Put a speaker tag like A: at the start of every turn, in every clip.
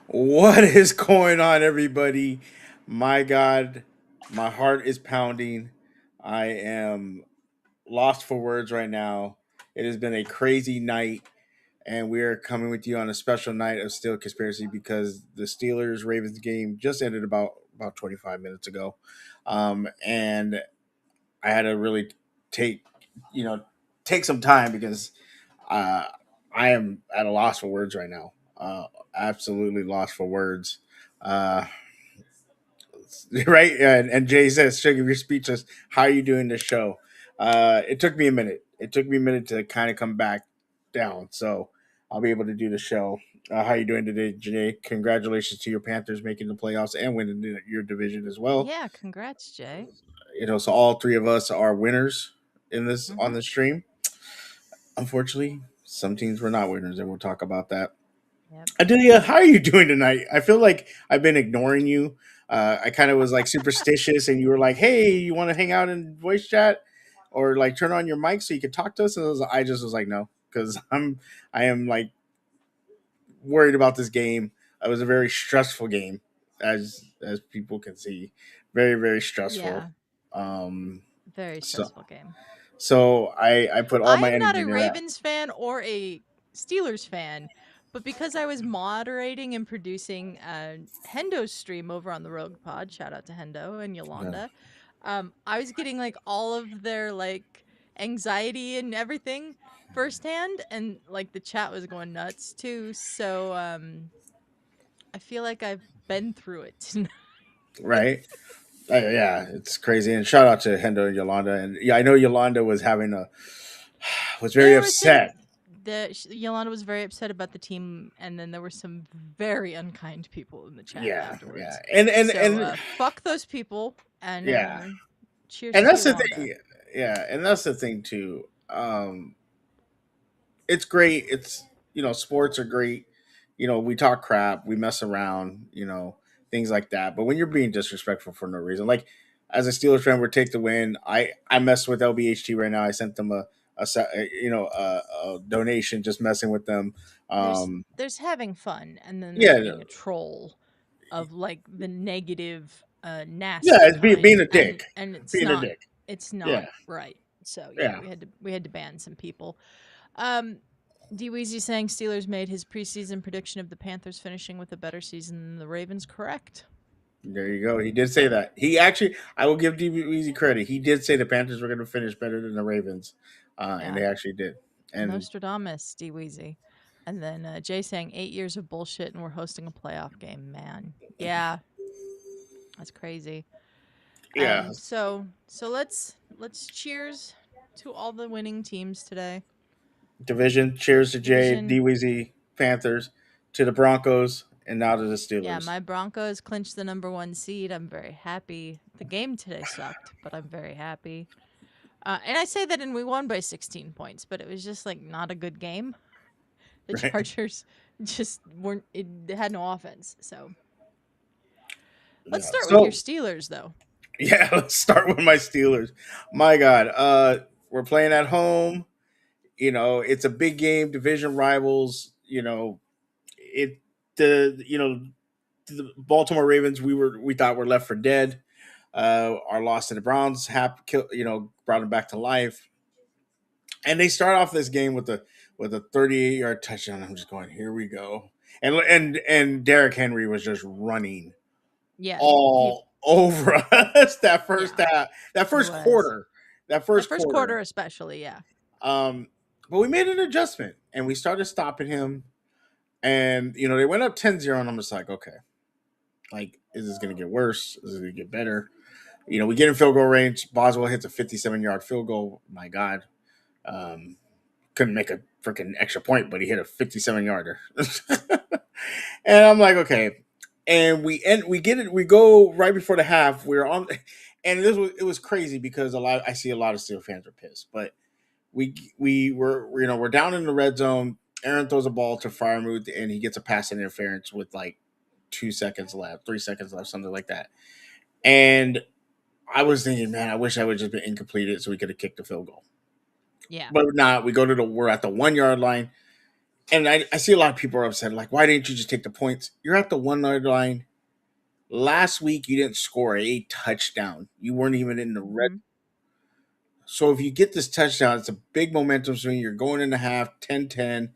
A: What is going on, everybody? My God, my heart is pounding. I am lost for words right now. It has been a crazy night, and we are coming with you on a special night of Steel Conspiracy because the Steelers Ravens game just ended about 25 minutes ago, and I had to really take you know take some time because uh, I am at a loss for words right now. Absolutely lost for words. Uh, right? And Jay says, Suge, if you're speechless, how are you doing this show? It took me a minute. It took me a minute to kind of come back down. So I'll be able to do the show. How are you doing today, Janae? Congratulations to your Panthers making the playoffs and winning your division as well.
B: Yeah, congrats, Jay.
A: So all three of us are winners in this on
B: Mm-hmm.
A: the stream. Unfortunately, some teams were not winners, and we'll talk about that.
B: Yep.
A: Adelia, how are you doing tonight? I feel like I've been ignoring you. I kind of was like superstitious, and you were like, "Hey, you want to hang out in voice chat, or like turn on your mic so you could talk to us?" And I just was like, "No," because I am like worried about this game. It was a very stressful game, as people can see, very stressful.
B: Yeah,
A: Um,
B: very
A: so
B: stressful game.
A: so I put all
B: I
A: my
B: am not
A: energy
B: a
A: into that.
B: Ravens fan or a Steelers fan, but because I was moderating and producing Hendo's stream over on the Rogue Pod, shout out to Hendo and
A: Yeah.
B: Yolanda, I was getting like all of their like anxiety and everything firsthand, and like the chat was going nuts too. So I feel like I've been through it tonight.
A: Right. Yeah, it's crazy. And shout out to Hendo and Yolanda. And yeah, I know Yolanda was having a was very
B: There was some
A: upset.
B: Yolanda was very upset about the team, and then there were some very unkind people in the chat
A: Yeah,
B: afterwards.
A: and
B: So fuck those people, and
A: yeah,
B: cheers
A: and
B: to
A: that's the
B: Yolanda.
A: thing. Yeah, and that's the thing too. It's great. It's sports are great. We talk crap, we mess around, things like that. But when you're being disrespectful for no reason, like as a Steelers fan, we're take the win. I mess with LBHT right now. I sent them a donation, just messing with them.
B: There's
A: Um,
B: there's having fun, and then there's
A: yeah,
B: being a troll of like the negative,
A: yeah,
B: nasty
A: it's being
B: kind,
A: a
B: and
A: dick,
B: it's
A: being a
B: not
A: dick.
B: it's not
A: Yeah,
B: right. So yeah,
A: yeah.
B: we had to ban some people. Um, D Weezy saying Steelers made his preseason prediction of the Panthers finishing with a better season than the Ravens correct.
A: There you go. He did say that. He actually, I will give DB credit. He did say the Panthers were going to finish better than the Ravens, and
B: Yeah,
A: they actually did. And
B: Nostradamus, D Weezy. And then Jay saying 8 years of bullshit and we're hosting a playoff game. Man, yeah, that's crazy.
A: yeah,
B: So let's cheers to all the winning teams today.
A: division. Cheers to Jay,
B: Division.
A: D Weezy, Panthers, to the Broncos, and now to the
B: Yeah,
A: Steelers.
B: my Broncos clinched the number one seed. I'm very happy. The game today sucked, but I'm very happy. And I say that, and we won by 16 points, but it was just like not a good game. The
A: Right?
B: Chargers just weren't. They had no offense. So let's
A: Yeah.
B: start with your
A: So
B: Steelers, though.
A: yeah, let's start with my Steelers. My God, we're playing at home. It's a big game, division rivals. It the the Baltimore Ravens we thought were left for dead. Our loss to the Browns brought them back to life, and they start off this game with a 38-yard touchdown. I'm just going, here we go, and Derrick Henry was just running
B: Yeah, he
A: all over us that first
B: yeah,
A: half, that
B: he
A: first
B: was.
A: quarter, that
B: The
A: first
B: first
A: quarter.
B: quarter, especially, yeah.
A: But we made an adjustment and we started stopping him, and they went up 10-0, and I'm just like, okay, like, is this going to get worse? Is it going to get better? We get in field goal range. Boswell hits a 57-yard field goal. My God. Um, couldn't make a freaking extra point, but he hit a 57-yarder. And I'm like, okay. And we get it. We go right before the half. We're on, and it was crazy because I see a lot of Steel fans are pissed, but we're down in the red zone. Aaron throws a ball to Fryermuth, and he gets a pass interference with like 2 seconds left, 3 seconds left, something like that. And I was thinking, man, I wish I would just been incompleted so we could have kicked the field goal.
B: Yeah.
A: But not. We go to the we're at the 1 yard line, and I see a lot of people are upset. Like, why didn't you just take the points? You're at the 1 yard line. Last week you didn't score a touchdown. You weren't even in the red.
B: Hmm.
A: So if you get this touchdown, it's a big momentum swing. You're going in the half 10-10,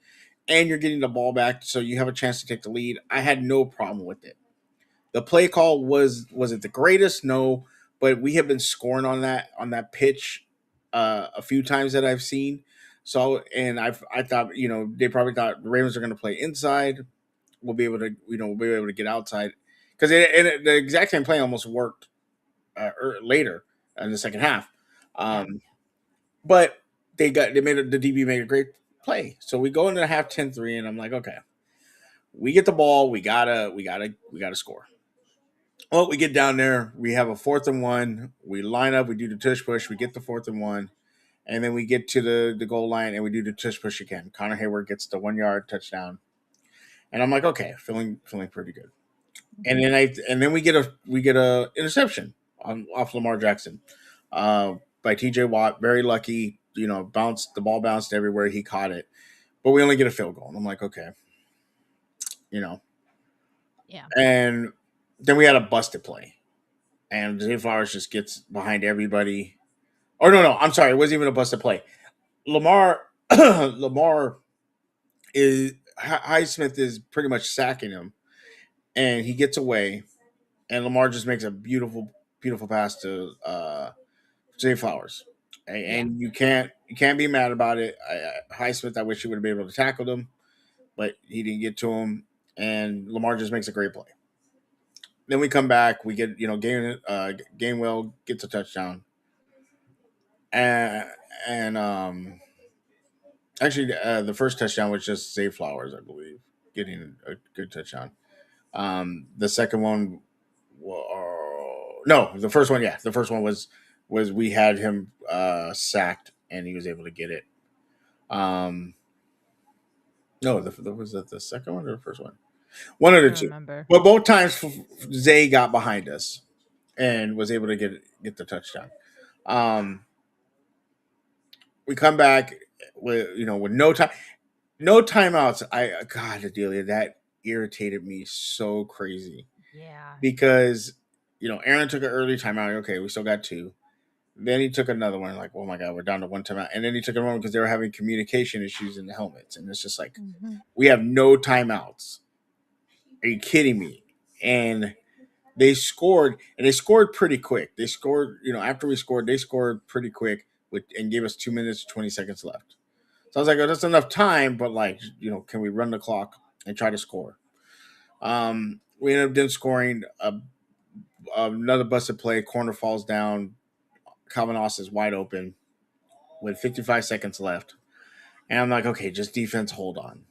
A: and you're getting the ball back, so you have a chance to take the lead. I had no problem with it. The play call was it the greatest? No, but we have been scoring on that pitch a few times that I've seen. So and I thought they probably thought the Ravens are going to play inside. We'll be able to we'll be able to get outside because the exact same play almost worked later in the second half.
B: Yeah.
A: Um, but the DB made a great play. So we go into the half 10-3, and I'm like, okay, we get the ball, we gotta score. Well, we get down there, we have a 4th and 1, we line up, we do the tush push, we get the 4th and 1, and then we get to the goal line and we do the tush push again. Connor Hayward gets the 1 yard touchdown, and I'm like, okay, feeling pretty good. And
B: Hmm.
A: then we get a interception off Lamar Jackson, by T.J. Watt. Very lucky, the ball bounced everywhere. He caught it, but we only get a field goal. And I'm like, okay, you know.
B: Yeah.
A: And then we had a busted play, and Zay Flowers just gets behind everybody. Or no, I'm sorry, it wasn't even a busted play. Lamar Lamar is Highsmith is pretty much sacking him, and he gets away, and Lamar just makes a beautiful pass to Zay Flowers,
B: Yeah.
A: and you can't be mad about it. Highsmith, I wish he would have been able to tackle him, but he didn't get to him, and Lamar just makes a great play. Then we come back, we get Gainwell gets a touchdown, and and actually the first touchdown was just Zay Flowers, I believe, getting a good touchdown. The second one, no, the first one, yeah, the first one was we had him sacked and he was able to get it. Um, no, was that the second one or the first one? One of
B: I
A: the
B: don't
A: two.
B: remember.
A: But both times Zay got behind us and was able to get the touchdown. Um, we come back with no timeouts. God, Adelia, that irritated me so crazy
B: Yeah.
A: because Aaron took an early timeout. Okay, we still got two. Then he took another one. Like, oh my god, we're down to one timeout. And then he took another one because they were having communication issues in the helmets. And it's just like
B: Hmm.
A: we have no timeouts. Are you kidding me? And they scored pretty quick. They scored, after we scored, they scored pretty quick and gave us 2 minutes 20 seconds left. So I was like, oh, that's enough time, but like, can we run the clock and try to score? We ended up then scoring another busted play. Corner falls down. Calvin Austin is wide open with 55 seconds left. And I'm like, okay, just defense, hold on.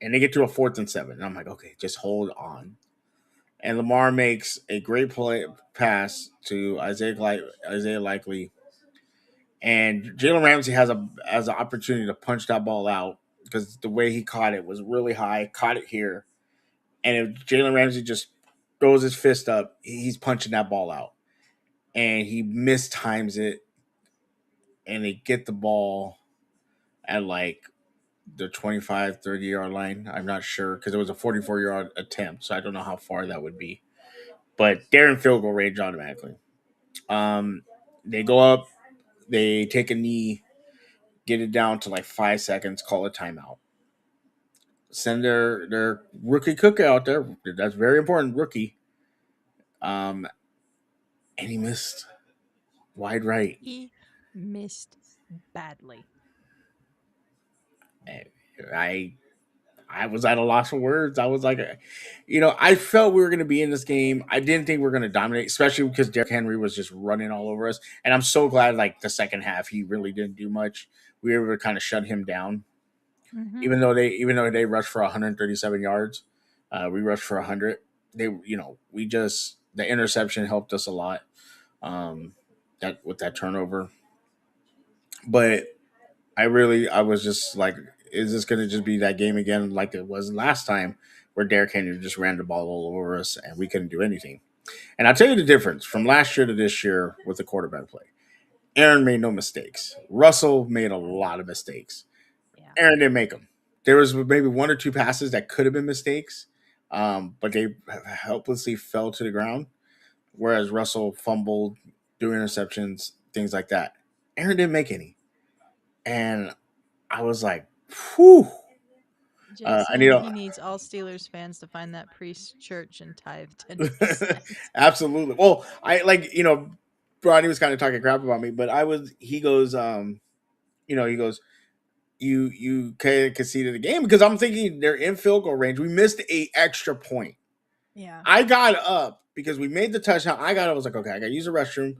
A: And they get to a 4th and 7. And I'm like, okay, just hold on. And Lamar makes a great play pass to Isaiah Likely. And Jalen Ramsey has an opportunity to punch that ball out because the way he caught it was really high, caught it here. And if Jalen Ramsey just throws his fist up, he's punching that ball out. And he mistimes it, and they get the ball at like the 25, 30 yard line. I'm not sure because it was a 44-yard attempt, so I don't know how far that would be. But they're in field goal range automatically. Um, they go up, they take a knee, get it down to like 5 seconds, call a timeout. Send their rookie cooker out there. That's very important, rookie. Um, and he missed wide right.
B: He missed badly.
A: I I was at a loss for words. I was like, I felt we were going to be in this game. I didn't think we were going to dominate, especially because Derrick Henry was just running all over us. And I'm so glad, like the second half, he really didn't do much. We were able to kind of shut him down,
B: Hmm.
A: even though they rushed for 137 yards, we rushed for 100. We just the interception helped us a lot. That with that turnover, but I was just like, is this going to just be that game again like it was last time where Derrick Henry just ran the ball all over us and we couldn't do anything? And I'll tell you the difference from last year to this year with the quarterback play. Aaron made no mistakes. Russell made a lot of mistakes.
B: Yeah.
A: Aaron didn't make them. There was maybe one or two passes that could have been mistakes, but they helplessly fell to the ground. Whereas Russell fumbled, threw interceptions, things like that. Aaron didn't make any, and I was like, "Whew." I need
B: Jason,
A: a
B: he needs all Steelers fans to find that priest church and tithe 10%.
A: absolutely. Well, I like Brody was kind of talking crap about me, but I was. He goes, he goes, you conceded the game because I'm thinking they're in field goal range. We missed a extra point.
B: Yeah.
A: I got up because we made the touchdown. I got up. I was like, okay, I got to use the restroom.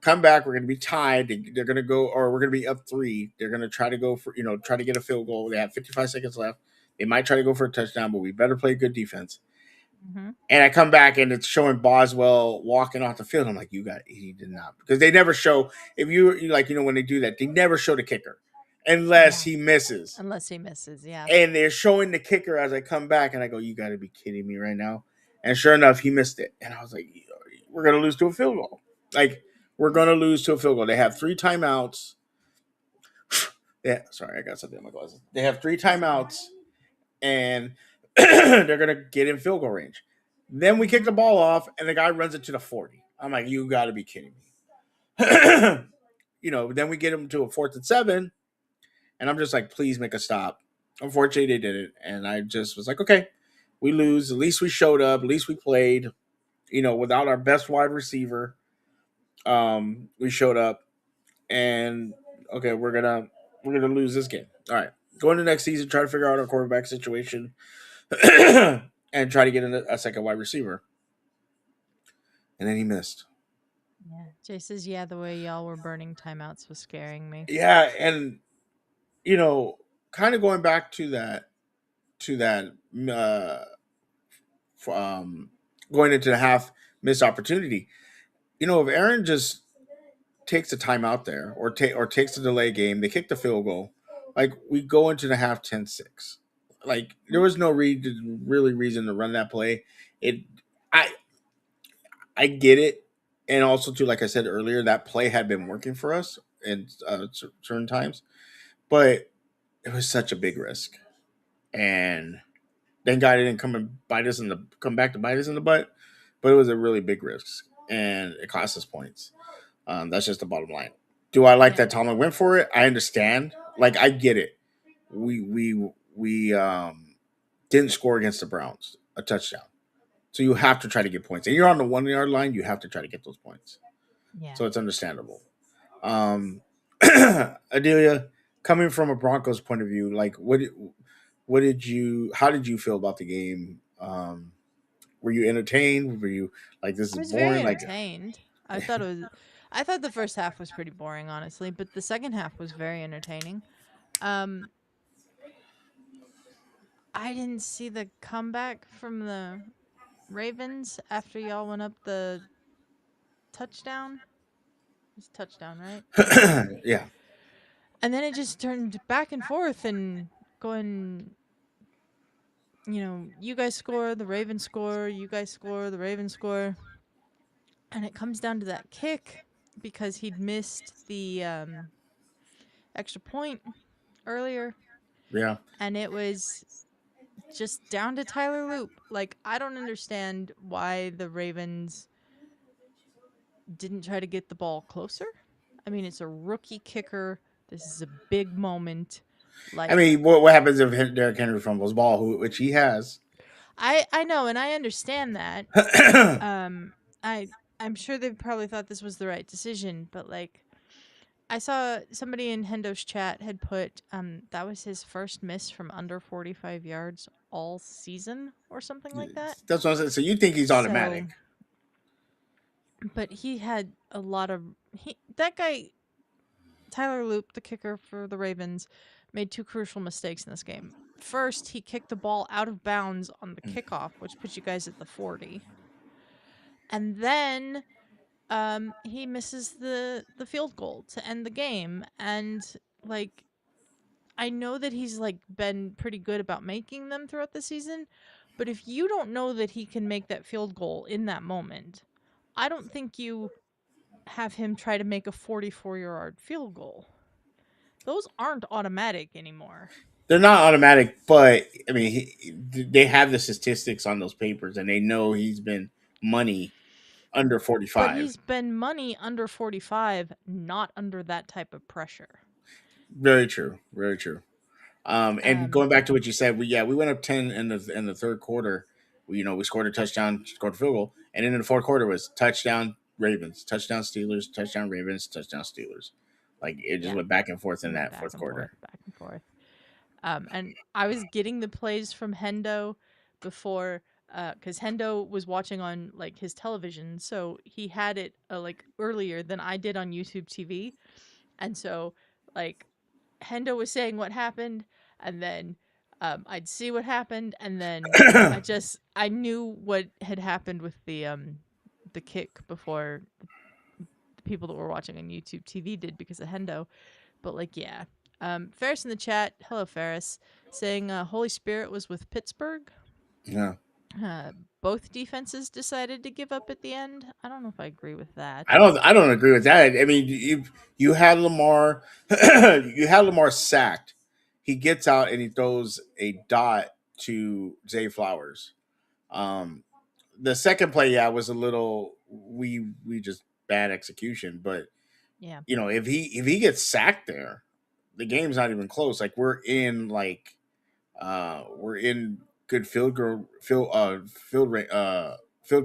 A: Come back. We're going to be tied. They're going to go, or we're going to be up 3. They're going to try to go for, try to get a field goal. They have 55 seconds left. They might try to go for a touchdown, but we better play good defense.
B: Mm-hmm.
A: And I come back and it's showing Boswell walking off the field. I'm like, he did not. Because they never show, if you like, when they do that, they never show the kicker unless
B: Yeah.
A: he misses.
B: Unless he misses, yeah.
A: And they're showing the kicker as I come back, and I go, "You got to be kidding me right now!" And sure enough, he missed it, and I was like, "We're gonna lose to a field goal. Like we're gonna lose to a field goal." They have 3 timeouts. Yeah, sorry, I got something in my glasses. They have 3 timeouts, and they're gonna get in field goal range. Then we kick
B: Mm-hmm.
A: the ball off, and the guy runs it to the 40. I'm like, "You got to be kidding me!" Then we get him to a 4th and 7, and I'm just like, please make a stop. Unfortunately, they didn't. And I just was like, okay, we lose. At least we showed up. At least we played. Without our best wide receiver, we showed up. And okay, we're gonna lose this game. All right, going to next season, try to figure out our quarterback situation, and try to get a second wide receiver. And then he missed.
B: Yeah. Jay says, yeah, the way y'all were burning timeouts was scaring me.
A: Yeah, and you know, kind of going back to that uh, um, going into the half missed opportunity. If Aaron just takes a timeout there or takes a delay game, they kick the field goal. Like we go into the half 10-6. Like there was no really reason to run that play. It I I get it, and also too, like I said earlier, that play had been working for us in certain times, but it was such a big risk, and thank God it didn't come back to bite us in the butt. But it was a really big risk, and it cost us points. That's just the bottom line. Do I like
B: Yeah.
A: that Tomlin went for it? I understand. Like I get it. We didn't score against the Browns a touchdown, so you have to try to get points. And you're on the 1 yard line. You have to try to get those points.
B: Yeah.
A: So it's understandable. Um, Adelia, coming from a Broncos point of view, like how did you feel about the game? Were you entertained? Were you like this
B: I
A: is
B: was very
A: boring? Like
B: entertained. I thought the first half was pretty boring, honestly, but the second half was very entertaining. Um, I didn't see the comeback from the Ravens after y'all went up the touchdown. It's touchdown, right? Yeah.
A: yeah,
B: And then it just turned back and forth and going, you guys score, the Ravens score, you guys score, the Ravens score. And it comes down to that kick because he'd missed the extra point earlier.
A: yeah.
B: And it was just down to Tyler Loop. Like, I don't understand why the Ravens didn't try to get the ball closer. I mean, it's a rookie kicker. This is a big moment.
A: I
B: Like,
A: mean, what happens if Derrick Henry fumbles ball, which he has?
B: I know and I understand that. Um I I'm sure they probably thought this was the right decision, but like I saw somebody in Hendo's chat had put that was his first miss from under 45 yards all season or something like that.
A: That's what I'm saying. So you think he's automatic?
B: So, but he had a lot of that guy Tyler Loop, the kicker for the Ravens, made 2 crucial mistakes in this game. First, he kicked the ball out of bounds on the kickoff, which puts you guys at the 40. And then he misses the field goal to end the game. And I know that he's been pretty good about making them throughout the season, But if you don't know that he can make that field goal in that moment, I don't think you have him try to make a 44-yard field goal. Those aren't automatic anymore.
A: They're not automatic, but I mean, they have the statistics on those papers, and they know he's been money under
B: But
A: 45.
B: he's been money under 45, not under that type of pressure.
A: Very true. Very true. And
B: Um,
A: going back to what you said, we went up 10 in the third quarter. We scored a touchdown, scored a field goal, and then in the fourth quarter was touchdown Ravens, touchdown Steelers, touchdown Ravens, touchdown Steelers. Like it just
B: yeah,
A: went back and forth
B: it
A: in
B: went
A: that
B: back
A: fourth
B: and forth,
A: quarter.
B: back and forth. And I was getting the plays from Hendo before, because Hendo was watching on like his television, so he had it like earlier than I did on YouTube TV, and so like Hendo was saying what happened, and then I'd see what happened, and then I knew what had happened with the kick before the people that were watching on YouTube TV did because of Hendo. But like, yeah. Ferris in the chat, hello Ferris, saying Holy Spirit was with Pittsburgh.
A: Yeah.
B: Uh, both defenses decided to give up at the end. I don't know if I agree with that.
A: I don't agree with that. I mean, you had Lamar you had Lamar sacked. He gets out and he throws a dot to Zay Flowers. Um, the second play, yeah, was a little we just bad execution, but
B: Yeah,
A: if he gets sacked there, the game's not even close. Like we're in good field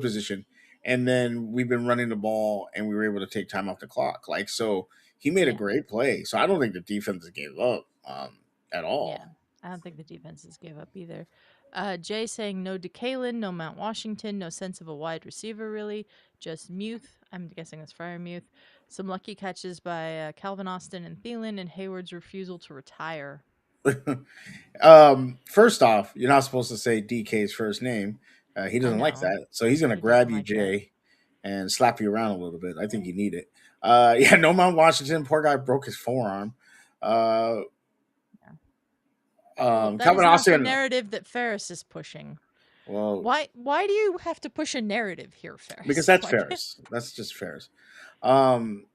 A: position, and then we've been running the ball, and we were able to take time off the clock. Like so, he made a
B: yeah,
A: great play. So I don't think the defense gave up at
B: yeah.
A: all.
B: I don't think the defenses gave up either. Jay saying no DeKalin, no Mount Washington, no sense of a wide receiver really, just Muth. I'm guessing that's Muth. Some lucky catches by Calvin Austin and Thielen, and Hayward's refusal to retire.
A: First off, you're not supposed to say DK's first name. He
B: I
A: doesn't like
B: know
A: that, so he's gonna
B: he
A: grab
B: doesn't
A: you,
B: like that.
A: Jay, and slap you around a little bit. I think you need it. Yeah, no Mount Washington. Poor guy broke his forearm. Uh,
B: Yeah. Well, that is
A: Calvin
B: not the
A: Austin.
B: narrative that Ferris is pushing.
A: Well,
B: Why do you have to push a narrative here,
A: because
B: Ferris?
A: that's
B: Like,
A: Ferris. That's just Ferris. Um,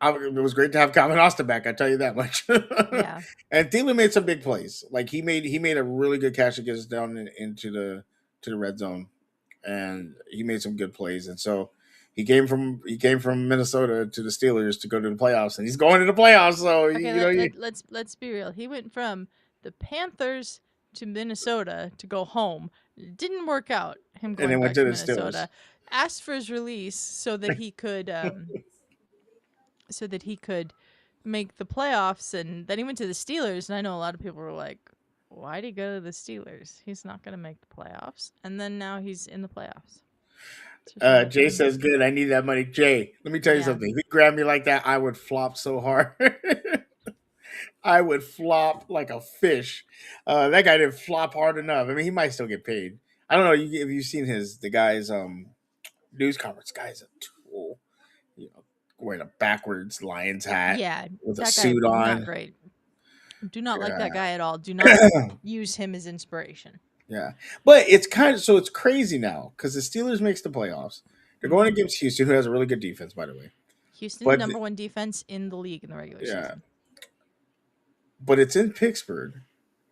A: it was great to have Calvin Austin back. I tell you that much.
B: yeah.
A: And Thielen made some big plays. Like he made a really good catch to get us down into the red zone, and he made some good plays. And so he came from Minnesota to the Steelers to go to the playoffs, and he's going to the playoffs. So
B: Okay,
A: you know,
B: let's be real. He went from the Panthers to Minnesota to go home. It didn't work out. Him
A: and
B: going
A: then went
B: back
A: to
B: to
A: the Steelers.
B: Minnesota. Asked for his release so that he could make the playoffs, and then he went to the Steelers. And I know a lot of people were like, "Why'd he go to the Steelers? He's not going to make the playoffs." And then now he's in the playoffs. So just wanted to put
A: Jay
B: him in.
A: says, "Good, I need that money." Jay, let me tell you
B: Yeah.
A: something. If he grabbed me like that, I would flop so hard. I would flop like a fish. That guy didn't flop hard enough. I mean, he might still get paid. I don't know if you've seen the guy's news conference. Guy's a tool. You know, wearing a backwards Lions hat
B: Yeah,
A: with a
B: that guy
A: suit
B: not
A: on.
B: great. Do not like that
A: Yeah,
B: guy at all. Do not use him as inspiration.
A: yeah. But it's crazy now because the Steelers makes the playoffs. They're going
B: Mhm.
A: against Houston, who has a really good defense, by the way.
B: Houston,
A: But
B: number one defense in the league in the regular
A: yeah,
B: season.
A: but it's in Pittsburgh.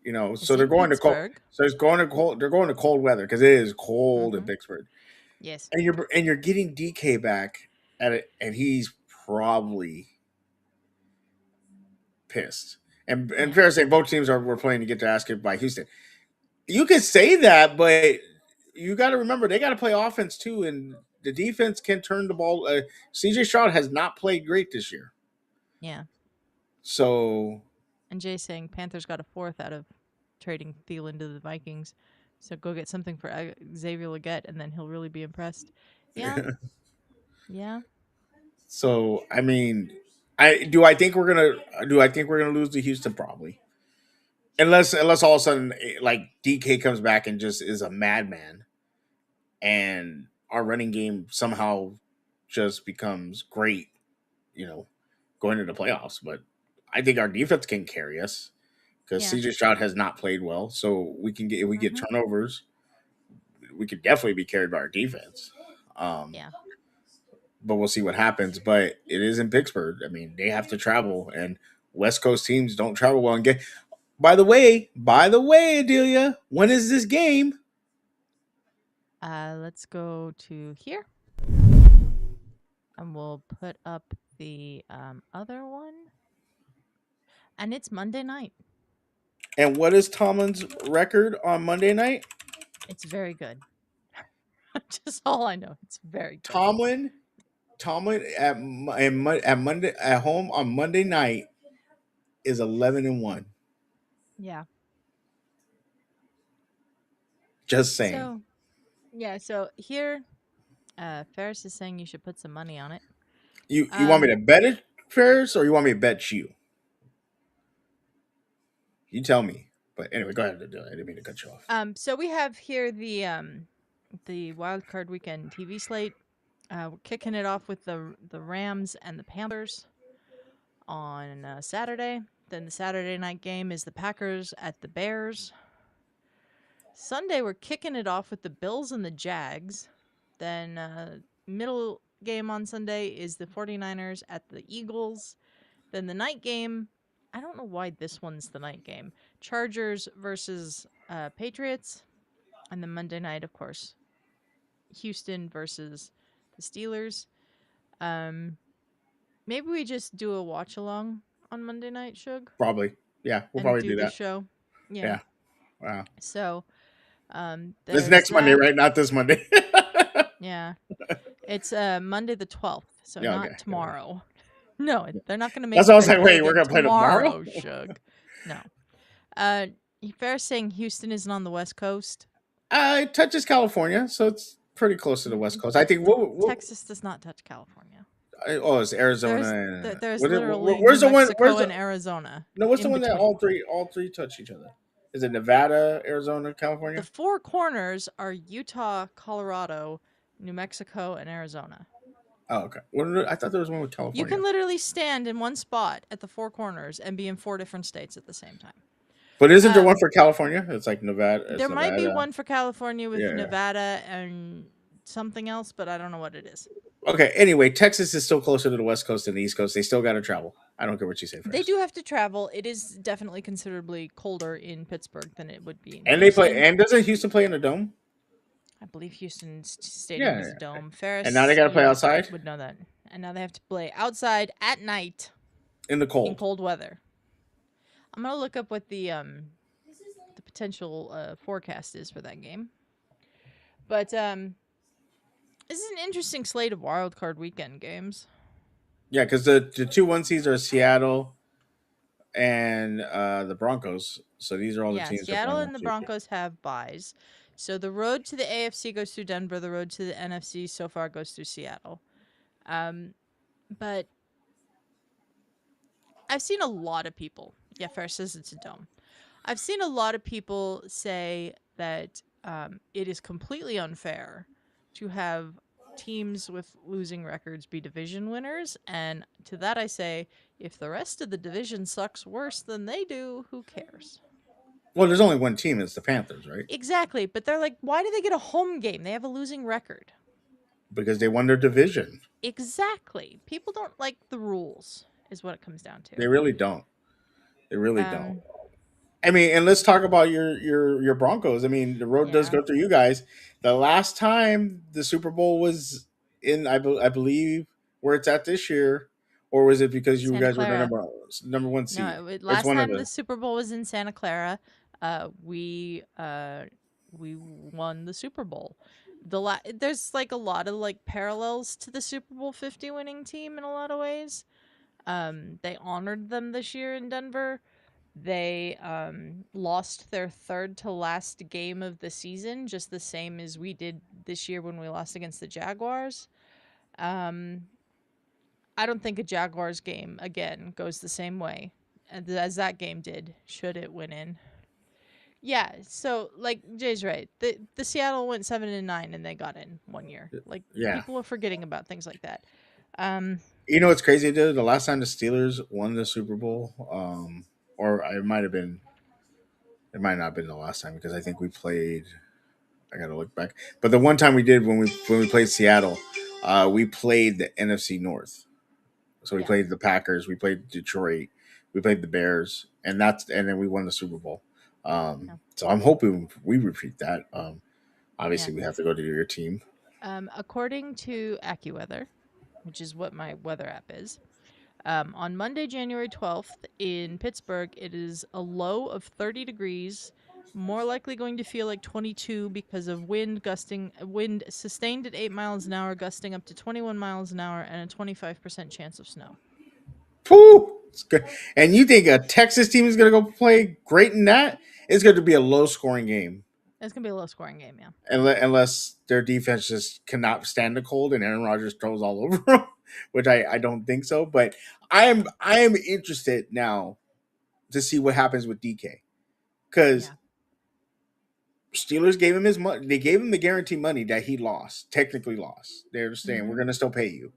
B: It's
A: So they're
B: in
A: going to cold.
B: Pittsburgh.
A: So it's going to cold. They're going to cold weather because it is cold in
B: Hmm.
A: Pittsburgh.
B: Yes.
A: And you're getting DK back at it, and he's probably pissed. And
B: Yeah.
A: fair to say, both teams were playing to get their ass kicked by Houston. You could say that, but you got to remember they got to play offense too, and the defense can turn the ball. CJ Stroud has not played great this year,
B: Yeah.
A: so
B: And Jay saying Panthers got a fourth out of trading Thielen to the Vikings. So go get something for Xavier Leggett, and then he'll really be impressed. Yeah. Yeah.
A: so I mean, I think we're gonna lose to Houston probably. Unless all of a sudden like DK comes back and just is a madman and our running game somehow just becomes great, you know, going into the playoffs. But I think our defense can carry us because
B: Yeah.
A: CJ Stroud has not played well. So we can get if we get
B: Hmm.
A: turnovers. we could definitely be carried by our defense. Um,
B: Yeah.
A: but we'll see what happens. But it is in Pittsburgh. I mean, they have to travel, and West Coast teams don't travel well. And get by the way, Adelia, when is this game?
B: Let's go to here, and we'll put up the other one, and it's Monday night.
A: And what is Tomlin's record on Monday night?
B: It's very good. Just all I know. It's very good.
A: Tomlin at Monday at home on Monday night is 11-1.
B: Yeah.
A: Just saying.
B: So yeah. So here, Ferris is saying you should put some money on it.
A: You want me to bet it, Ferris, or you want me to bet you? You tell me. But anyway, go ahead. I didn't mean to cut you off.
B: So we have here the wild card weekend TV slate. We're kicking it off with the Rams and the Panthers on Saturday. Then the Saturday night game is the Packers at the Bears. Sunday we're kicking it off with the Bills and the Jags. Then middle game on Sunday is the 49ers at the Eagles. Then the night game, I don't know why this one's the night game. Chargers versus Patriots. And then Monday night, of course, Houston versus the Steelers. Maybe we just do a watch along on Monday night, Suge.
A: Probably. Yeah, we'll
B: and
A: probably
B: do
A: do
B: the
A: that.
B: show.
A: Yeah. Wow.
B: So,
A: This
B: there's
A: next Monday,
B: that.
A: right? Not this Monday.
B: Yeah. It's Monday the 12th, so
A: Yeah,
B: not
A: okay.
B: tomorrow. No, they're not going to make.
A: That's
B: you
A: what I was
B: guys
A: like,
B: play
A: wait, we're
B: again
A: gonna play tomorrow?
B: Suge. No. Fair's saying Houston isn't on the West Coast.
A: It touches California, so it's pretty close to the West Coast. I think.
B: Texas does not touch California.
A: It's Arizona.
B: There's literally
A: where's
B: New
A: the one?
B: Mexico and Arizona.
A: No, what's the
B: in
A: one that
B: between.
A: all three touch each other? Is it Nevada, Arizona,
B: The
A: California?
B: four corners are Utah, Colorado, New Mexico, and Arizona.
A: Oh, okay. I thought there was one with California.
B: You can literally stand in one spot at the four corners and be in 4 different states at the same time.
A: But isn't there one for California? It's like Nevada.
B: There might be
A: Nevada.
B: one for California with
A: Yeah.
B: Nevada and something else, but I don't know what it is.
A: Okay. Anyway, Texas is still closer to the West Coast than the East Coast. They still got to travel. I don't care what you say.
B: They do have to travel. It is definitely considerably colder in Pittsburgh than it would be in
A: And
B: Houston.
A: they play. And doesn't Houston play in a dome?
B: I believe Houston's stadium is a dome. Ferris,
A: and now they got to play outside.
B: Would know that. And now they have to play outside at night
A: in the cold.
B: In cold weather. I'm gonna look up what the potential forecast is for that game. But this is an interesting slate of wild card weekend games.
A: Yeah, because the 2-1 seeds are Seattle and the Broncos. So these are all the teams.
B: Seattle and the Broncos have byes. So the road to the AFC goes through Denver. The road to the NFC so far goes through Seattle. But I've seen a lot of people. Yeah, Ferris says it's a dome. I've seen a lot of people say that it is completely unfair to have teams with losing records be division winners. And to that I say, if the rest of the division sucks worse than they do, who cares?
A: Well, there's only one team. It's the Panthers, right?
B: Exactly. But they're like, why do they get a home game? They have a losing record.
A: Because they won their division.
B: Exactly. People don't like the rules, is what it comes down to.
A: They really don't. They really don't. I mean, and let's talk about your Broncos. I mean, the road does go through you guys. The last time the Super Bowl was in, I believe, where it's at this year, or was it because you guys were the number one seed?
B: No, last time the Super Bowl was in Santa Clara. We won the Super Bowl. There's like a lot of like parallels to the Super Bowl 50 winning team in a lot of ways. They honored them this year in Denver. They lost their third to last game of the season, just the same as we did this year when we lost against the Jaguars. I don't think a Jaguars game, again, goes the same way as that game did, should it win in. Yeah, so, like, Jay's right. The Seattle went 7-9 and they got in 1 year. Like, people are forgetting about things like that.
A: You know what's crazy, dude? The last time the Steelers won the Super Bowl, or it might not have been the last time because I think we played I gotta look back. But the one time we did when we played Seattle, we played the NFC North. So we
B: Yeah.
A: played the Packers, we played Detroit, we played the Bears, and then we won the Super Bowl.
B: Yeah.
A: So I'm hoping we repeat that.
B: Yeah.
A: Obviously, we have to go to your team.
B: According to AccuWeather, which is what my weather app is, on Monday, January 12th in Pittsburgh, it is a low of 30 degrees, more likely going to feel like 22 because of wind sustained at 8 miles an hour, gusting up to 21 miles an hour, and a 25% chance of snow.
A: Whew, it's good. And you think a Texas team is going to go play great in that? It's going to be a low scoring game.
B: It's going to be a low scoring game, yeah.
A: Unless their defense just cannot stand the cold and Aaron Rodgers throws all over them, which I don't think so. But I am interested now to see what happens with DK because
B: Yeah.
A: Steelers gave him his money. They gave him the guarantee money that he lost, technically lost. They're saying we're
B: Mm-hmm.
A: going to still pay you.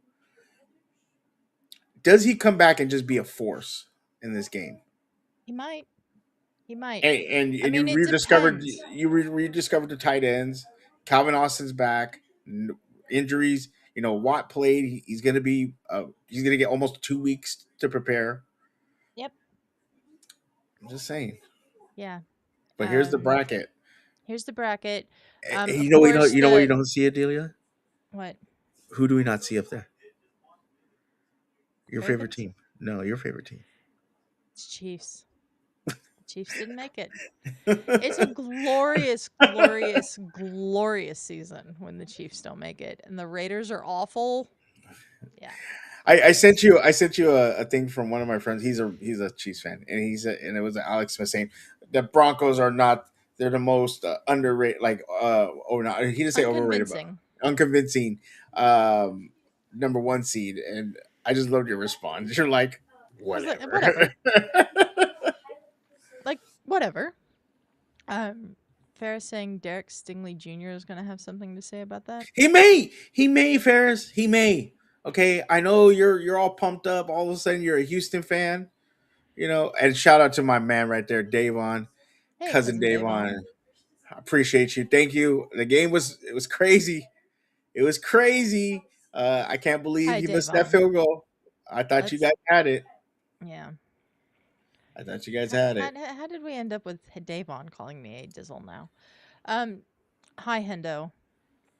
A: Does he come back and just be a force in this game?
B: He might. He might.
A: And
B: I
A: you
B: mean, it
A: rediscovered
B: depends.
A: rediscovered the tight ends. Calvin Austin's back. Injuries. Watt played. He's gonna be. He's gonna get almost 2 weeks to prepare.
B: Yep.
A: I'm just saying.
B: Yeah.
A: But here's the
B: Um,
A: bracket.
B: Here's the bracket.
A: You
B: Of
A: know, you know,
B: course,
A: you know what you don't see, Adelia.
B: what?
A: Who do we not see up there? Your favorite
B: Ravens?
A: team. No, your favorite team.
B: It's Chiefs. Chiefs didn't make it. It's a glorious, glorious, glorious season when the Chiefs don't make it, and the Raiders are awful. Yeah,
A: I sent
B: it's
A: you a thing from one of my friends. He's a Chiefs fan, and and it was Alex Smith saying the Broncos are not, they're the most underrated, like or not, he didn't say overrated, but
B: unconvincing.
A: unconvincing number one seed. And I just loved your response. You're like,
B: I was like,
A: whatever.
B: whatever, like whatever. Um, Farrah saying Derek Stingley Jr. is going to have something to say about that.
A: He may, Ferris, he may. Okay, I know you're all pumped up. All of a sudden, you're a Houston fan. And shout out to my man right there, Davon,
B: Hey,
A: cousin
B: cousin
A: Davon.
B: Davon.
A: I appreciate you. Thank you. The game was crazy. It was crazy. I can't believe
B: Hi,
A: you missed that
B: Davon.
A: field goal. I thought you
B: Let's
A: guys had it.
B: yeah.
A: I thought you guys had it.
B: How did we end up with Davon calling me a dizzle now? Um, Hi Hendo.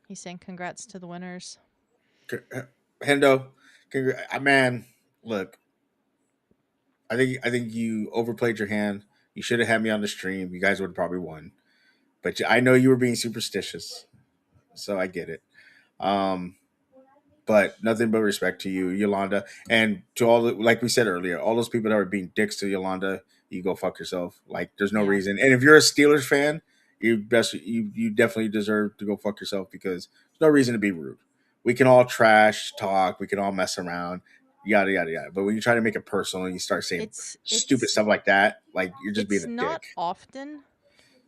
B: He's saying congrats to the winners.
A: Hendo, man, look, I think you overplayed your hand. You should have had me on the stream. You guys would have probably won. But I know you were being superstitious, so I get it. Um, but nothing but respect to you, Yolanda, and to all like we said earlier, all those people that were being dicks to Yolanda. You go fuck yourself. Like there's no
B: Yeah,
A: reason. And if you're a Steelers fan, you definitely deserve to go fuck yourself because there's no reason to be rude. We can all trash talk. We can all mess around. Yada yada yada. But when you try to make it personal and you start saying
B: it's
A: stupid
B: it's
A: stuff like that, like you're just being
B: it's
A: a
B: not
A: dick.
B: often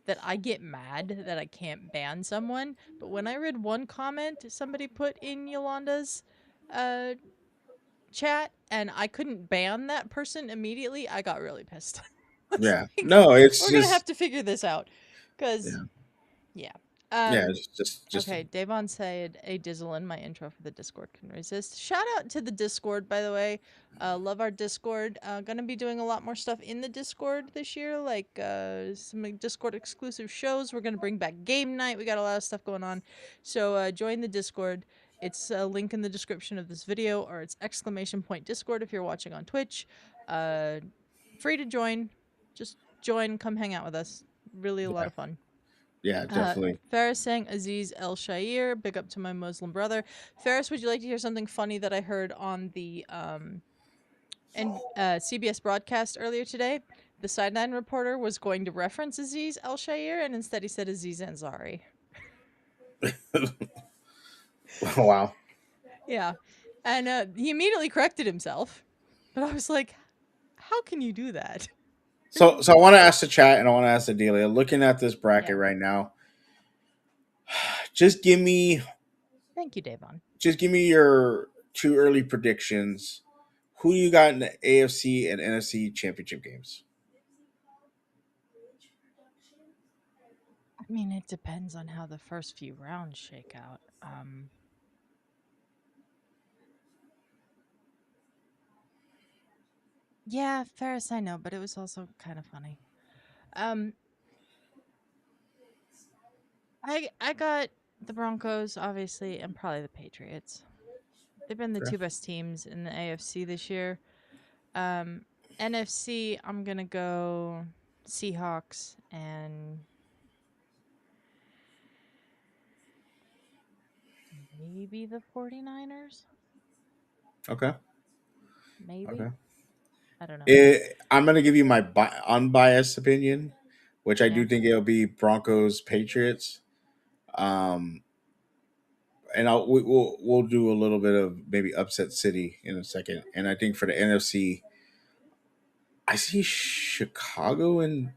B: that I get mad that I can't ban someone, but when I read one comment somebody put in Yolanda's uh chat and I couldn't ban that person immediately, I got really pissed. I was
A: Yeah.
B: like,
A: No, it's
B: we're gonna have
A: just
B: to figure this out, cause
A: yeah.
B: yeah.
A: Yeah,
B: Um,
A: it's just
B: Okay, Davon said a dizzle in my intro for the Discord can resist. Shout out to the Discord, by the way. Love our Discord. Gonna be doing a lot more stuff in the Discord this year, like some Discord exclusive shows. We're gonna bring back game night. We got a lot of stuff going on. So join the Discord. It's a link in the description of this video, or it's !Discord if you're watching on Twitch. Uh, Free to join. Just join, come hang out with us. Really a lot
A: yeah.
B: of fun.
A: Yeah, definitely.
B: Ferris saying Aziz El Shair, big up to my Muslim brother. Ferris, would you like to hear something funny that I heard on the CBS broadcast earlier today? The sideline reporter was going to reference Aziz El Shair, and instead he said Aziz Ansari.
A: Wow.
B: Yeah, and he immediately corrected himself, but I was like, "How can you do that?"
A: So I want to ask the chat and I want to ask Adelia, looking at this bracket
B: Yeah,
A: right now, just give me
B: thank you, Davon.
A: just give me your two early predictions. Who do you got in the AFC and NFC championship games?
B: I mean, it depends on how the first few rounds shake out. Yeah, Ferris, I know, but it was also kind of funny. Um, I got the Broncos, obviously, and probably the Patriots. They've been the
A: Okay.
B: two best teams in the AFC this year. Um, NFC, I'm gonna go Seahawks and maybe the 49ers.
A: Okay.
B: Maybe.
A: Okay.
B: I don't know.
A: I'm gonna give you my unbiased opinion, which I
B: Yeah.
A: do think it'll be Broncos Patriots. Um, and we'll do a little bit of maybe upset city in a second. And I think for the NFC, I see Chicago and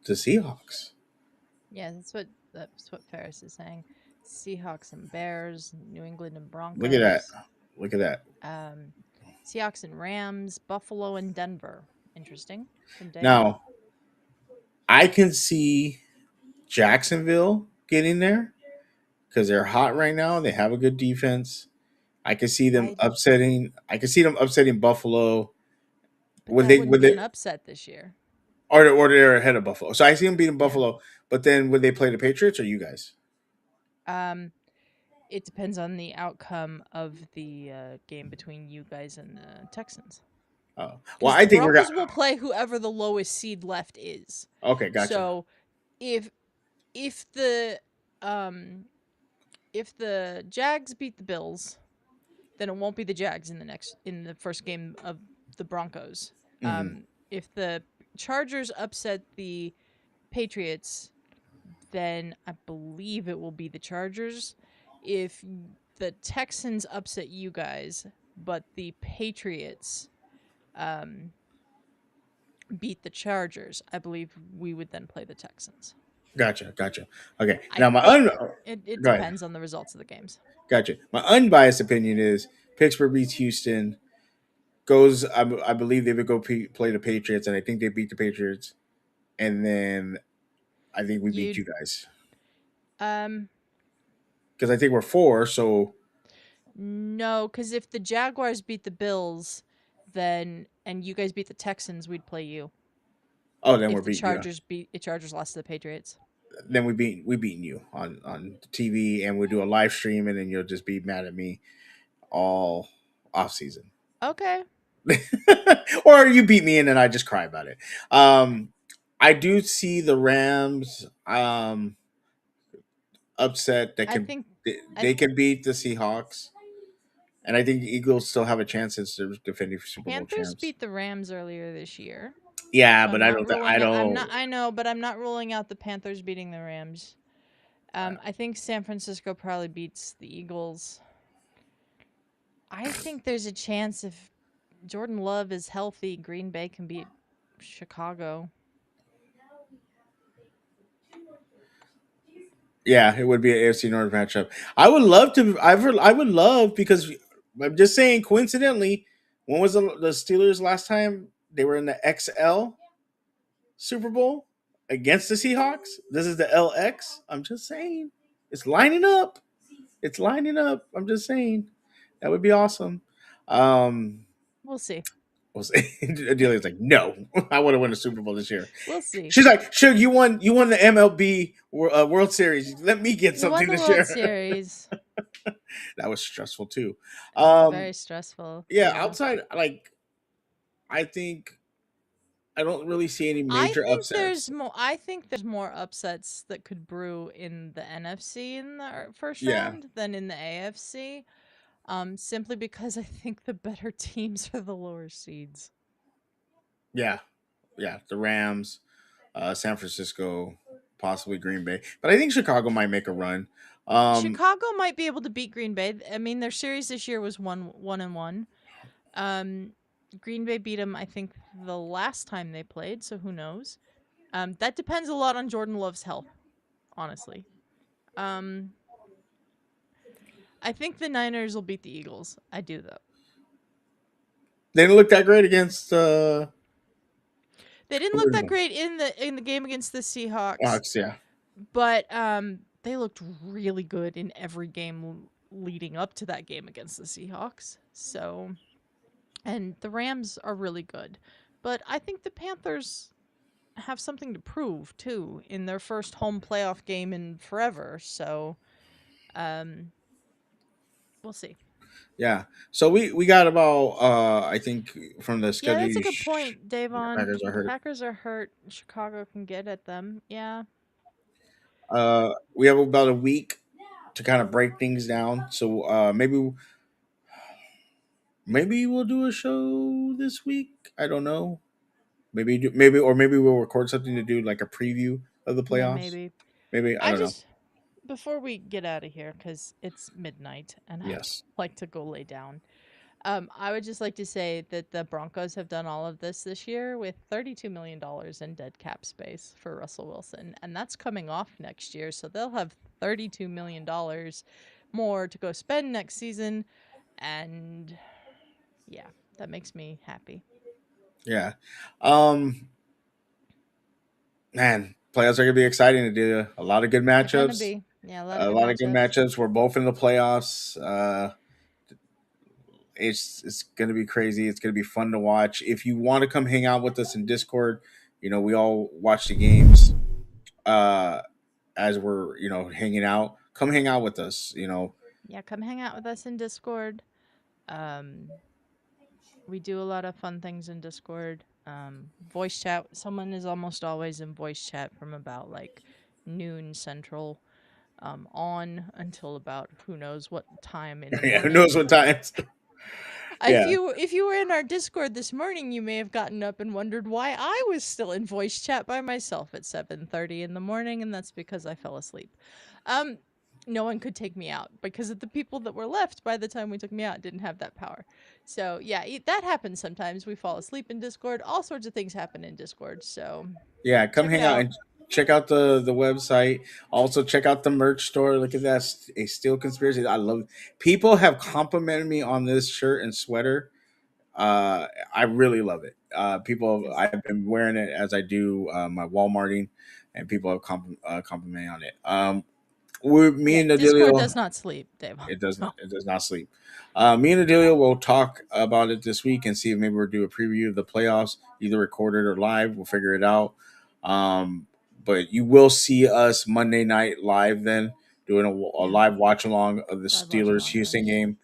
A: the Seahawks.
B: Yeah, that's what Ferris is saying. Seahawks and Bears, New England and
A: Look at that.
B: Broncos,
A: Look at that.
B: um, Seahawks and Rams, Buffalo and Denver. Interesting. From day one.
A: Now I can see Jacksonville getting there because they're hot right now. They have a good defense. I can see them
B: I
A: upsetting. I can see them upsetting Buffalo
B: but that wouldn't
A: would
B: be
A: they
B: an upset this year.
A: or they're ahead of Buffalo. So I see them beating
B: Yeah.
A: Buffalo. But then would they play the Patriots or you guys?
B: Um, it depends on the outcome of the game between you guys and the Texans.
A: Oh, well,
B: Because
A: I
B: the
A: think we're gonna.
B: Broncos will play whoever the lowest seed left is.
A: Okay, gotcha.
B: So if if the um if the Jags beat the Bills, then it won't be the Jags in the first game of the Broncos.
A: Hmm.
B: If the Chargers upset the Patriots, then I believe it will be the Chargers. If the Texans upset you guys, but the Patriots um, beat the Chargers, I believe we would then play the Texans.
A: Gotcha, gotcha. Okay,
B: I
A: now my
B: think it
A: go ahead.
B: depends on the results of the games.
A: Gotcha. My unbiased opinion is Pittsburgh beats Houston. Goes, I believe they would go play the Patriots, and I think they beat the Patriots, and then I think we beat
B: You
A: you guys
B: um
A: because I think we're four. So
B: no, because if the Jaguars beat the Bills, then and you guys beat the Texans, we'd play you.
A: oh, then we're
B: If the
A: beating you.
B: Chargers lost to the Patriots.
A: Then we beating you on TV, and we do a live stream, and then you'll just be mad at me all off season.
B: Okay.
A: Or you beat me and then I just cry about it. I do see the Rams upset that
B: I
A: can
B: think I
A: they can beat the Seahawks, and I think the Eagles still have a chance since they're defending Super Bowl
B: Panthers
A: champs.
B: beat the Rams earlier this year.
A: Yeah,
B: So
A: but
B: I'm
A: I
B: not
A: don't. I
B: ruling out I'm
A: don't.
B: not I know, but I'm not ruling out the Panthers beating the Rams. I think San Francisco probably beats the Eagles. I think there's a chance if Jordan Love is healthy, Green Bay can beat Chicago.
A: Yeah, it would be an AFC North matchup. I would love to. I would love because I'm just saying. Coincidentally, when was the Steelers last time they were in the XL Super Bowl against the Seahawks? This is the LX. I'm just saying, it's lining up. It's lining up. I'm just saying, that would be awesome. Um,
B: We'll see.
A: we'll see. Adelia's like, no, I want to win a Super Bowl this year.
B: We'll see.
A: She's like, Suge, you won the MLB World Series. Let me get
B: We won
A: something
B: the
A: this
B: World
A: year.
B: Series.
A: That was stressful too.
B: It was
A: Um,
B: very stressful.
A: yeah,
B: Yeah.
A: outside like I think I don't really see any
B: I
A: major
B: think there's
A: upsets.
B: more. I think there's more upsets that could brew in the NFC in the first
A: Yeah,
B: round than in the AFC. Simply because I think the better teams are the lower seeds.
A: yeah, yeah. The Rams, San Francisco, possibly Green Bay, but I think Chicago might make a run. Um,
B: Chicago might be able to beat Green Bay. I mean, their series this year was 1-1. Um, Green Bay beat them, I think, the last time they played. So who knows? That depends a lot on Jordan Love's health, honestly. Um, I think the Niners will beat the Eagles. I do though.
A: they didn't look that great against
B: They didn't
A: who
B: look
A: were
B: that
A: the
B: great in the game against the Seahawks.
A: Hawks. Yeah,
B: But they looked really good in every game leading up to that game against the Seahawks. So, and the Rams are really good. But I think the Panthers have something to prove too in their first home playoff game in forever. So, um we'll see.
A: Yeah. So we got about I think from the
B: Yeah,
A: schedule
B: that's a good point,
A: the
B: Davon.
A: Packers are
B: The
A: hurt.
B: Packers are hurt. Chicago can get at them. Yeah.
A: We have about a week to kind of break things down. So maybe we'll do a show this week. I don't know. Maybe we'll record something to do like a preview of the
B: Yeah,
A: playoffs.
B: maybe.
A: Maybe I
B: I
A: don't know.
B: just before we get out of here cuz it's midnight and I'd
A: Yes.
B: like to go lay down. I would just like to say that the Broncos have done all of this year with $32 million in dead cap space for Russell Wilson, and that's coming off next year. So they'll have $32 million more to go spend next season, and yeah, that makes me happy.
A: Yeah. Um. Man, playoffs are gonna be exciting to do. A lot of good
B: They're gonna
A: matchups.
B: be, yeah, a lot of
A: A
B: good
A: lot of good
B: matchups.
A: matchups. We're both in the playoffs. It's gonna be crazy. It's gonna be fun to watch. If you want to come hang out with us in Discord, we all watch the games uh, as we're hanging out. Come hang out with us.
B: Yeah, come hang out with us in Discord. Um, we do a lot of fun things in Discord. Voice chat. Someone is almost always in voice chat from about like noon central on until about who knows what time in the
A: Yeah, who
B: morning.
A: knows what times?
B: If
A: Yeah,
B: you were in our Discord this morning, you may have gotten up and wondered why I was still in voice chat by myself at 7:30 in the morning, and that's because I fell asleep. Um, no one could take me out because of the people that were left by the time we took me out didn't have that power. So yeah, that happens sometimes. We fall asleep in Discord. All sorts of things happen in Discord. So
A: yeah. Come
B: check it
A: hang out
B: out.
A: and check out the website. Also check out the merch store. Look at that, a steel conspiracy. I love. People have complimented me on this shirt and sweater. I really love it.
B: Yes.
A: I've been wearing it as I do my Walmarting, and people have complimented on it. Me
B: Yeah,
A: and
B: Discord
A: Adelia,
B: does not sleep, Dave.
A: it does
B: No.
A: not. It does not sleep. Me and Adelia will talk about it this week and see if maybe we'll do a preview of the playoffs, either recorded or live. We'll figure it out. Um, but you will see us Monday night live then doing a
B: Yeah,
A: live watch along of the
B: live watch
A: Steelers
B: along
A: Houston
B: live.
A: game,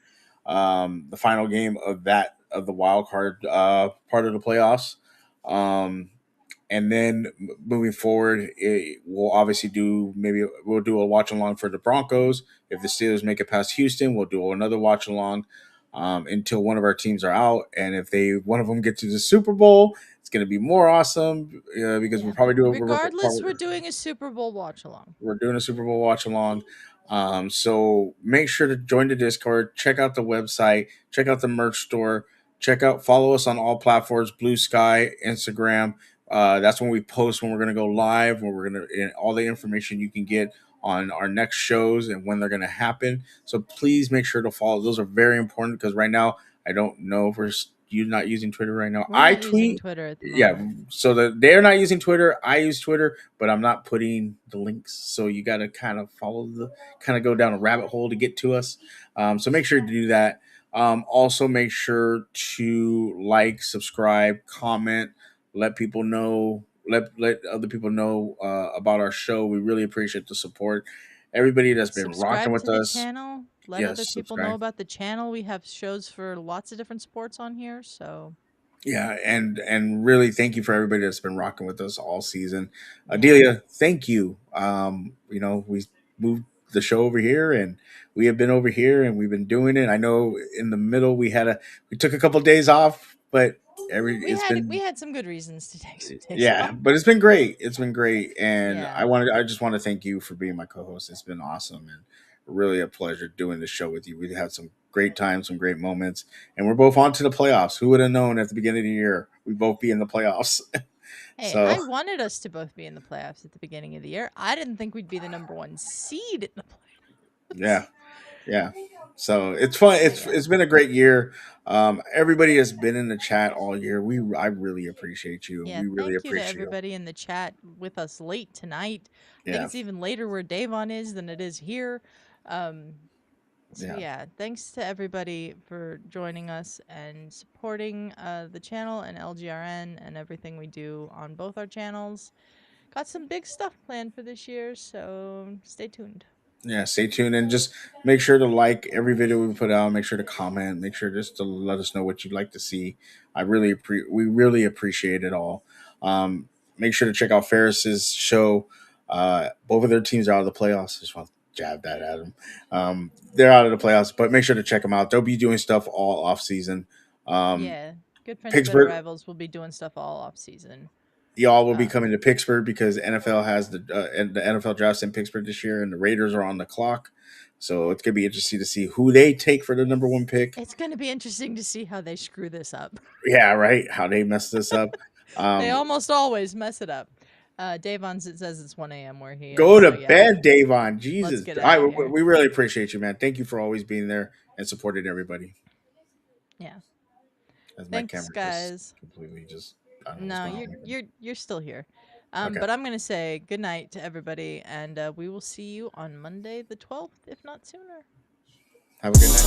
A: the final game of the wild card part of the playoffs. Um, and then moving forward, we'll obviously we'll do a watch along for the Broncos. If the Steelers make it past Houston, we'll do another watch along until one of our teams are out. And if one of them get to the Super Bowl, it's going to be more awesome because we'll
B: Yeah.
A: probably do
B: Regardless, we're doing a Super Bowl watch along.
A: we're doing a Super Bowl watch along. So make sure to join the Discord, check out the website, check out the merch store, follow us on all platforms, Blue Sky, Instagram. That's when we post when we're going to go live, when we're going to, and all the information you can get on our next shows and when they're going to happen. So please make sure to follow. Those are very important because right now, I don't know if you're not using Twitter right now.
B: We're
A: I
B: not using
A: tweet.
B: Twitter at the
A: Yeah,
B: moment.
A: so they're not using Twitter. I use Twitter, but I'm not putting the links. So you got to kind of go down a rabbit hole to get to us. So make sure to do that. Also, make sure to like, subscribe, comment, let people know, let other people know about our show. We really appreciate the support. Everybody that's been rocking
B: Subscribe
A: with
B: to the
A: us,
B: channel. Let other
A: yes,
B: people know
A: subscribe.
B: about the channel. We have shows for lots of different sports on here. So,
A: Yeah, and really thank you for everybody that's been rocking with us all season.
B: yeah.
A: Adelia, thank you. We moved the show over here and we have been over here and we've been doing it. I know in the middle we took a couple days off, but it's
B: We
A: been
B: had some good reasons to take some days
A: yeah,
B: off.
A: but it's been great. It's been great, and
B: Yeah.
A: I just want to thank you for being my co-host. It's been awesome and really a pleasure doing the show with you. We've had some great times, some great moments, and we're both on to the playoffs. Who would have known at the beginning of the year we'd both be in the playoffs?
B: Hey,
A: So
B: I wanted us to both be in the playoffs at the beginning of the year. I didn't think we'd be the number one seed in the playoffs.
A: yeah, yeah. So it's fun.
B: But
A: It's
B: yeah.
A: it's been a great year. Everybody has been in the chat all year. I really appreciate you.
B: Yeah,
A: We really
B: thank you to
A: appreciate you.
B: everybody in the chat with us late tonight. I think
A: Yeah,
B: it's even later where Davon is than it is here. Um, so
A: yeah,
B: yeah, thanks to everybody for joining us and supporting the channel and LGRN and everything we do on both our channels. Got some big stuff planned for this year, so stay tuned.
A: yeah. Stay tuned and just make sure to like every video we put out. Make sure to comment. Make sure just to let us know what you'd like to see. We really appreciate it all. Um, Make sure to check out Ferris's show. Both of their teams are out of the playoffs. Just want to jab that at them. They're out of the playoffs, but make sure to check them out. They'll be doing stuff all off season. Um,
B: Yeah, good friends, better
A: Pittsburgh,
B: rivals will be doing stuff all off season.
A: y'all will be
B: Um,
A: coming to Pittsburgh because NFL has the NFL drafts in Pittsburgh this year, and the Raiders are on the clock. So it's gonna be interesting to see who they take for the number one pick.
B: it's going to be interesting to see how they screw this up.
A: Yeah, right. How they mess this up.
B: They
A: Um,
B: almost always mess it up. Davon says it's 1 a.m. where he is,
A: Go to
B: so yeah,
A: bed, Davon.
B: let's
A: Jesus,
B: get out of here.
A: we really appreciate you, man. Thank you for always being there and supporting everybody.
B: Yeah,
A: As my
B: thanks,
A: camera just
B: guys.
A: completely just I don't know what's
B: No,
A: going on.
B: you're still here.
A: Okay.
B: But I'm gonna say good night to everybody, and we will see you on Monday the 12th, if not sooner.
A: Have a good night.